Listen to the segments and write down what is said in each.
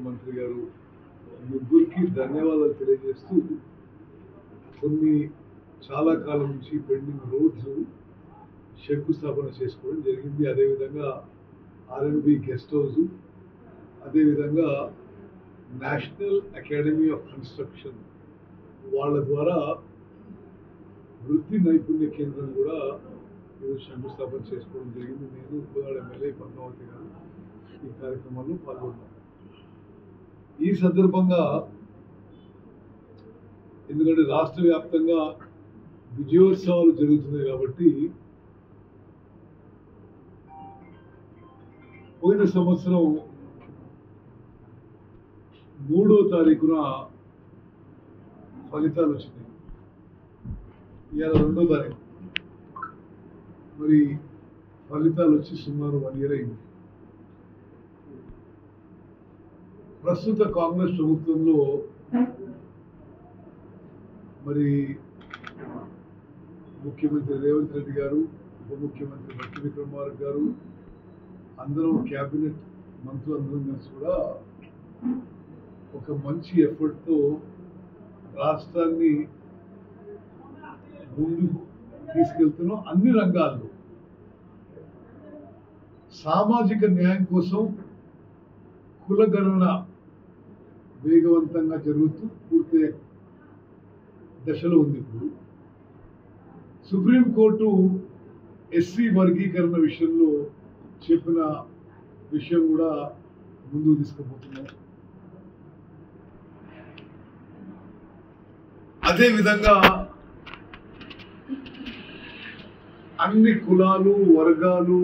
మంత్రి గారు ముగ్గురికి ధన్యవాదాలు తెలియజేస్తూ కొన్ని చాలా కాలం నుంచి పెండింగ్ రోడ్స్ శంకుస్థాపన చేసుకోవడం జరిగింది. అదేవిధంగా ఆర్ఎన్బి గెస్ట్ హౌస్, అదేవిధంగా నేషనల్ అకాడమీ ఆఫ్ కన్స్ట్రక్షన్ వాళ్ళ ద్వారా వృత్తి నైపుణ్య కేంద్రం కూడా ఈరోజు శంకుస్థాపన చేసుకోవడం జరిగింది. నేను కోదాడ ఎమ్మెల్యే పద్మావతి గారు ఈ కార్యక్రమంలో పాల్గొన్నాను. ఈ సందర్భంగా ఎందుకంటే రాష్ట్ర వ్యాప్తంగా విజయోత్సవాలు జరుగుతున్నాయి కాబట్టి పోయిన సంవత్సరం 3వ తారీఖున ఫలితాలు వచ్చినాయి. ఇవాళ 2వ తారీఖు, మరి ఫలితాలు వచ్చి సుమారు 1 year అయింది. ప్రస్తుత కాంగ్రెస్ ప్రభుత్వంలో మరి ముఖ్యమంత్రి రేవంత్ రెడ్డి గారు, ఉప ముఖ్యమంత్రి భట్టి విక్రమార్క గారు, అందరూ క్యాబినెట్ మంత్రులు అందరం కలిసి కూడా ఒక మంచి ఎఫర్ట్తో రాష్ట్రాన్ని ముందుకు తీసుకెళ్తున్నాం. అన్ని రంగాల్లో సామాజిక న్యాయం కోసం కులగణన వేగవంతంగా జరుగుతూ పూర్తి దశలో ఉంది. ఇప్పుడు సుప్రీంకోర్టు ఎస్సీ వర్గీకరణ విషయంలో చెప్పిన విషయం కూడా ముందుకు తీసుకుపోతున్నాం. అదేవిధంగా అన్ని కులాలు, వర్గాలు,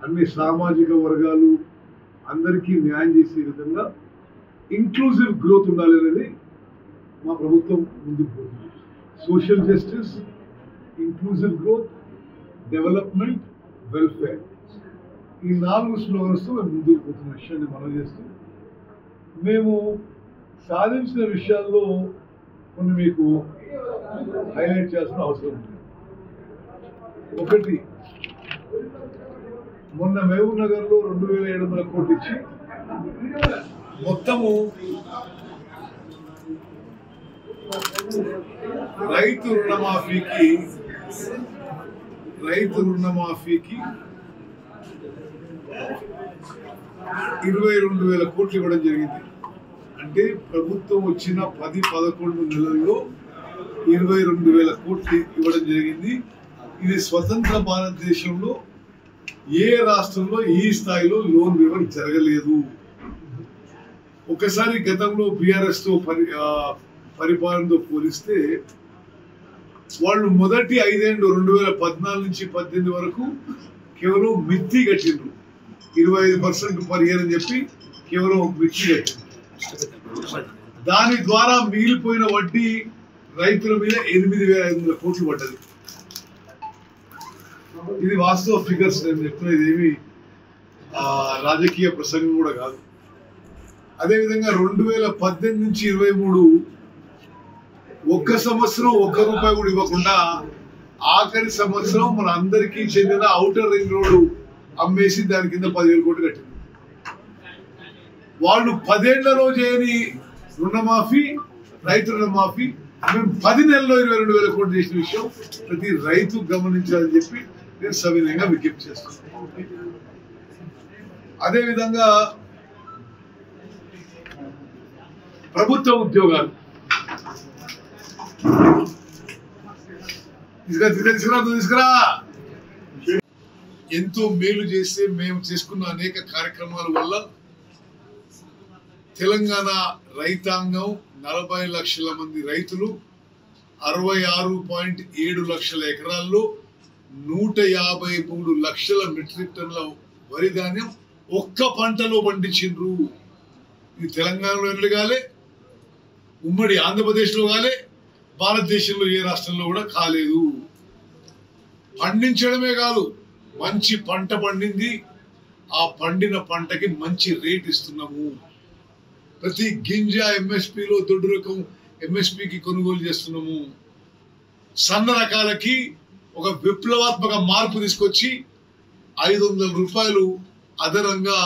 అన్ని సామాజిక వర్గాలు అందరికీ న్యాయం చేసే విధంగా ఇంక్లూజివ్ గ్రోత్ ఉండాలి అనేది మా ప్రభుత్వం ముందుకు పోతుంది. Social justice, inclusive growth, development, welfare, ఈ 4 స్లోగన్స్తో మేము ముందుకు పోతున్న విషయాన్ని మనం చేస్తూ మేము సాధించిన విషయాల్లో కొన్ని మీకు హైలైట్ చేయాల్సిన అవసరం ఉంది. ఒకటి, మొన్న మహబూబ్ నగర్లో 2700 కోట్లు ఇచ్చి మొత్తము రైతు రుణమాఫీకి 22,000 కోట్లు ఇవ్వడం జరిగింది. అంటే ప్రభుత్వం వచ్చిన 10-11 నెలల్లో 22,000 కోట్లు ఇవ్వడం జరిగింది. ఇది స్వతంత్ర భారతదేశంలో ఏ రాష్ట్రంలో ఈ స్థాయిలో లోన్ వివరణ జరగలేదు. ఒకసారి గతంలో బీఆర్ఎస్ తో పరిపాలనతో పోలిస్తే వాళ్ళు మొదటి 5 ఏళ్ళు 2014 నుంచి 18 వరకు కేవలం మిత్తి కట్టిండ్రు. 25% పర్ ఇయర్ అని చెప్పి కేవలం మిత్తి కట్టిండ్రు. దాని ద్వారా మిగిలిపోయిన వడ్డీ రైతుల మీద 8,500 కోట్లు పడ్డది. ఇది వాస్తవ ఫిగర్స్, నేను చెప్తున్నా, ఇదేమి రాజకీయ ప్రసంగం కూడా కాదు. అదేవిధంగా 2018 నుంచి 23 ఒక్క సంవత్సరం 1 రూపాయి కూడా ఇవ్వకుండా ఆఖరి సంవత్సరం మన అందరికీ చెందిన ఔటర్ రింగ్ రోడ్డు అమ్మేసి దాని కింద 10,000 కోట్లు కట్టింది. వాళ్ళు 10 ఏళ్లలో చేయని రుణమాఫీ, రైతు రుణమాఫీ మేము 10 నెలల్లో 22,000 కోట్లు చేసిన విషయం ప్రతి రైతు గమనించాలని చెప్పి నేను సవినయంగా విజ్ఞప్తి చేస్తున్నాను. అదేవిధంగా ప్రభుత్వ ఉద్యోగాలు తీసుకురా ఎంతో మేలు చేస్తే మేము చేసుకున్న అనేక కార్యక్రమాల వల్ల తెలంగాణ రైతాంగం 40 లక్షల మంది రైతులు 66.7 లక్షల ఎకరాల్లో 153 లక్షల మెట్రిక్ టన్నుల వరి ధాన్యం ఒక్క పంటలో పండించిండ్రు. ఇది తెలంగాణలో ఎన్నడగాలే, ఉమ్మడి ఆంధ్రప్రదేశ్లో కాలే, భారతదేశంలో ఏ రాష్ట్రంలో కూడా కాలేదు. పండించడమే కాదు, మంచి పంట పండింది. ఆ పండిన పంటకి మంచి రేట్ ఇస్తున్నాము. ప్రతి గింజ ఎంఎస్పిలో దొడ్డు రకం ఎంఎస్పికి కొనుగోలు చేస్తున్నాము. సన్న రకాలకి ఒక విప్లవాత్మక మార్పు తీసుకొచ్చి 500 రూపాయలు అదనంగా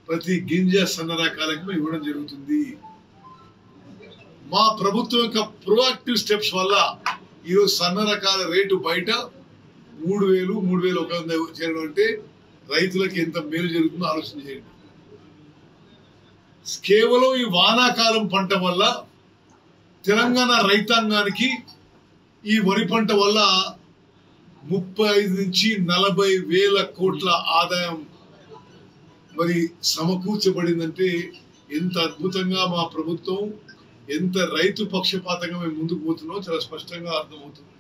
ప్రతి గింజ సన్న రకాలకు మేము ఇవ్వడం జరుగుతుంది. మా ప్రభుత్వం యొక్క ప్రోయాక్టివ్ స్టెప్స్ వల్ల ఈరోజు సన్న రకాల రేటు బయట 3,000, 3,100 చేయడం అంటే రైతులకు ఎంత మేలు జరుగుతుందో ఆలోచన చేయండి. కేవలం ఈ వానాకాలం పంట వల్ల తెలంగాణ రైతాంగానికి ఈ వరి పంట వల్ల 35 నుంచి 40 వేల కోట్ల ఆదాయం మరి సమకూర్చబడిందంటే ఎంత అద్భుతంగా మా ప్రభుత్వం, ఎంత రైతు పక్షపాతంగా మేము ముందుకు పోతున్నామో చాలా స్పష్టంగా అర్థమవుతుంది.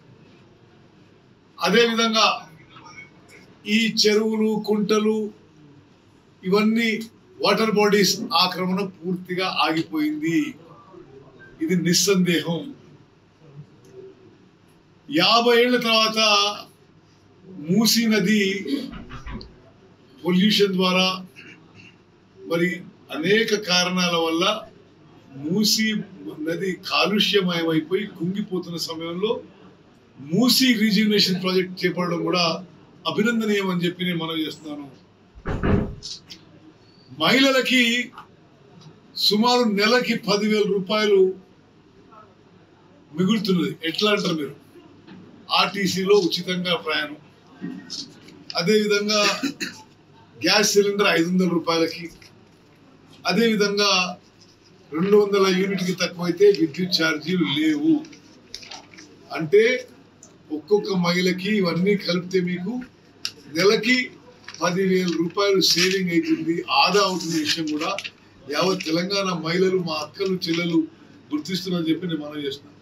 అదేవిధంగా ఈ చెరువులు, కుంటలు ఇవన్నీ వాటర్ బాడీస్ ఆక్రమణ పూర్తిగా ఆగిపోయింది. ఇది నిస్సందేహం. 50 ఏళ్ల తర్వాత మూసీ నది పొల్యూషన్ ద్వారా మరి అనేక కారణాల వల్ల మూసీ నది కాలుష్యమయమైపోయి కుంగిపోతున్న సమయంలో మూసీ రీజనరేషన్ ప్రాజెక్ట్ చేపట్టడం కూడా అభినందనీయం అని చెప్పి నేను మనవి చేస్తున్నాను. మహిళలకి సుమారు నెలకి 10,000 రూపాయలు మిగులుతున్నది. ఎట్లా అంటారు మీరు? ఆర్టీసీలో ఉచితంగా ప్రయాణం, అదేవిధంగా గ్యాస్ సిలిండర్ 500 రూపాయలకి, అదేవిధంగా 200 యూనిట్కి తక్కువైతే విద్యుత్ ఛార్జీలు లేవు. అంటే ఒక్కొక్క మహిళకి ఇవన్నీ కలిపితే మీకు నెలకి 10,000 రూపాయలు సేవింగ్ అవుతుంది, ఆదా అవుతున్న విషయం కూడా యావత్ తెలంగాణ మహిళలు, మా అక్కలు, చెల్లెలు గుర్తిస్తున్నారని చెప్పి నేను మనం చేస్తున్నాను.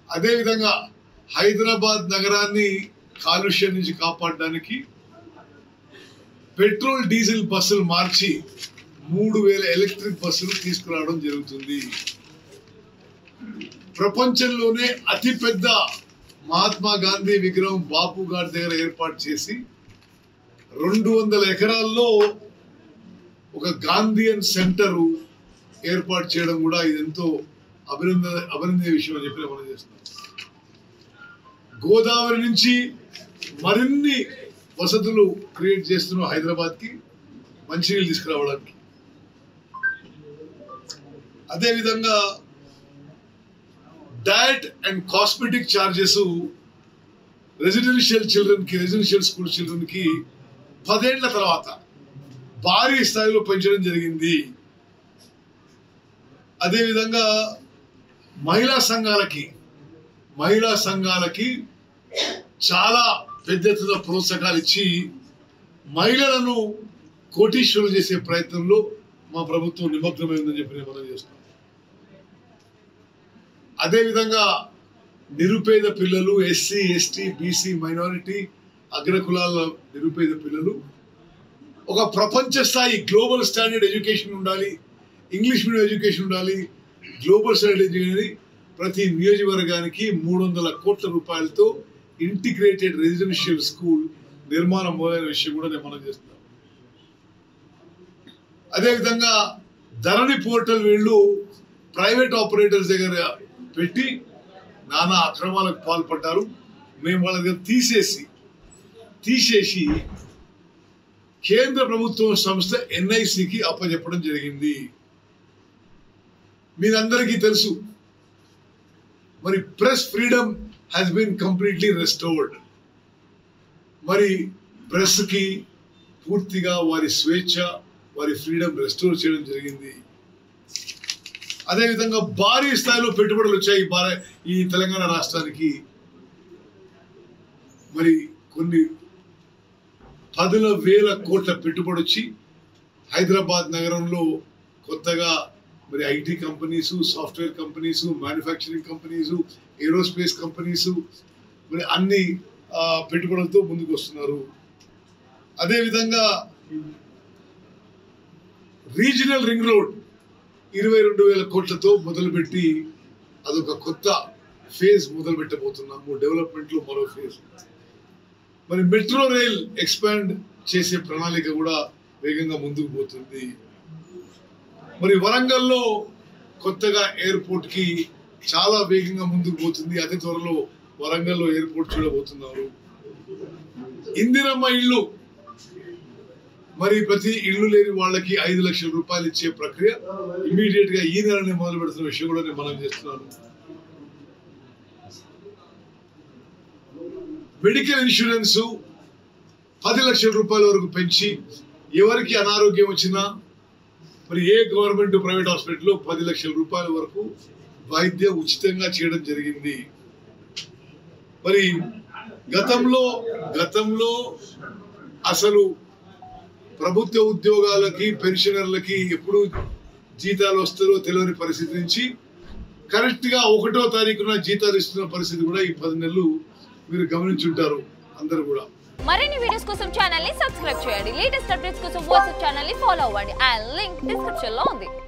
అదేవిధంగా హైదరాబాద్ నగరాన్ని కాలుష్యం నుంచి కాపాడడానికి పెట్రోల్, డీజిల్ బస్సులు మార్చి 3,000 ఎలక్ట్రిక్ బస్సులు తీసుకురావడం జరుగుతుంది. ప్రపంచంలోనే అతిపెద్ద మహాత్మా గాంధీ విగ్రహం బాపు గారి దగ్గర ఏర్పాటు చేసి 200 ఎకరాల్లో ఒక గాంధీయన్ సెంటర్ ఏర్పాటు చేయడం కూడా ఇది ఎంతో అభినందనీయ విషయం అని చెప్పి మనం చేస్తున్నాం. గోదావరి నుంచి మరిన్ని వసతులు క్రియేట్ చేస్తున్నాం హైదరాబాద్కి మంచినీళ్ళు తీసుకురావడానికి. అదేవిధంగా diet and cosmetic charges residential చిల్డ్రన్కి, రెసిడెన్షియల్ స్కూల్ చిల్డ్రన్కి 10 ఏళ్ల తర్వాత భారీ స్థాయిలో పెంచడం జరిగింది. అదేవిధంగా మహిళా సంఘాలకి చాలా పెద్ద ఎత్తున ప్రోత్సాహాలు ఇచ్చి మహిళలను కోటీశ్వరులు చేసే ప్రయత్నంలో మా ప్రభుత్వం నిమగ్నమైందని చెప్పి నేను మనం చేస్తున్నాం. అదేవిధంగా నిరుపేద పిల్లలు, ఎస్సీ, ఎస్టీ, బీసీ, మైనారిటీ, అగ్రకులాల నిరుపేద పిల్లలు ఒక ప్రపంచ స్థాయి గ్లోబల్ స్టాండర్డ్ ఎడ్యుకేషన్ ఉండాలి, ఇంగ్లీష్ మీడియం ఎడ్యుకేషన్ ఉండాలి, గ్లోబల్ స్టాండర్డ్ ఎడ్యుకేషన్ ప్రతి నియోజకవర్గానికి 300 కోట్ల రూపాయలతో ఇంటిగ్రేటెడ్ రెసిడెన్షియల్ స్కూల్ నిర్మాణం మొదలైన విషయం కూడా నేను మనం చేస్తున్నాం. అదేవిధంగా ధరణి పోర్టల్ వీళ్ళు ప్రైవేట్ ఆపరేటర్స్ దగ్గర పెట్టి నానా అక్రమాలకు పాల్పడ్డారు. మేము వాళ్ళ దగ్గర తీసేసి కేంద్ర ప్రభుత్వం సంస్థ NICకి అప్పచెప్పడం జరిగింది. మీరందరికీ తెలుసు మరి press freedom has been completely restored. మరి ప్రెస్కి పూర్తిగా వారి స్వేచ్ఛ, వారి ఫ్రీడమ్ రెస్టోర్ చేయడం జరిగింది. అదేవిధంగా భారీ స్థాయిలో పెట్టుబడులు వచ్చాయి ఈ తెలంగాణ రాష్ట్రానికి. మరి కొన్ని 10,000 కోట్ల పెట్టుబడి వచ్చి హైదరాబాద్ నగరంలో కొత్తగా మరి IT companies, software companies, manufacturing companies, aerospace companies మరి అన్ని పెట్టుబడులతో ముందుకు వస్తున్నారు. అదేవిధంగా రీజనల్ రింగ్ రోడ్ 22,000 కోట్లతో మొదలుపెట్టి అదొక కొత్త ఫేజ్ మొదలు పెట్టబోతున్నాము. డెవలప్మెంట్లో మరో ఫేజ్. మరి మెట్రో రైల్ ఎక్స్పాండ్ చేసే ప్రణాళిక కూడా వేగంగా ముందుకు పోతుంది. మరి వరంగల్లో కొత్తగా ఎయిర్పోర్ట్ కి చాలా వేగంగా ముందుకు పోతుంది. అతి త్వరలో వరంగల్లో ఎయిర్పోర్ట్ చూడబోతున్నారు. ఇందిరమ్మ ఇళ్ళు మరి ప్రతి ఇల్లు లేని వాళ్ళకి 5 లక్షల రూపాయలు ఇచ్చే ప్రక్రియ ఇమీడియట్ గా ఈ నెలనే మొదలు పెడుతున్న విషయం కూడా నేను మనం చేస్తున్నాను. మెడికల్ ఇన్సూరెన్స్ 10 లక్షల రూపాయల వరకు పెంచి ఎవరికి అనారోగ్యం వచ్చినా మరి ఏ గవర్నమెంట్ ప్రైవేట్ హాస్పిటల్లో 10 లక్షల రూపాయల వరకు వైద్యం ఉచితంగా చేయడం జరిగింది. మరి గతంలో అసలు ప్రభుత్వ ఉద్యోగాలకి పెన్షనర్లకి ఎప్పుడు జీతాలు వస్తారో తెలియని పరిస్థితి నుంచి కరెక్ట్ గా 1వ తారీఖున జీతాలు ఇస్తున్న పరిస్థితి కూడా ఈ 10 నెలలు మీరు గమనించుంటారు అందరూ కూడా. మరిన్ని వీడియోస్ కోసం ఛానల్ ని సబ్స్క్రైబ్ చేయండి. లేటెస్ట్ అప్డేట్స్ కోసం వాట్సాప్ ఛానల్ ని ఫాలో అవ్వండి. ఆ లింక్ డిస్క్రిప్షన్ లో ఉంది.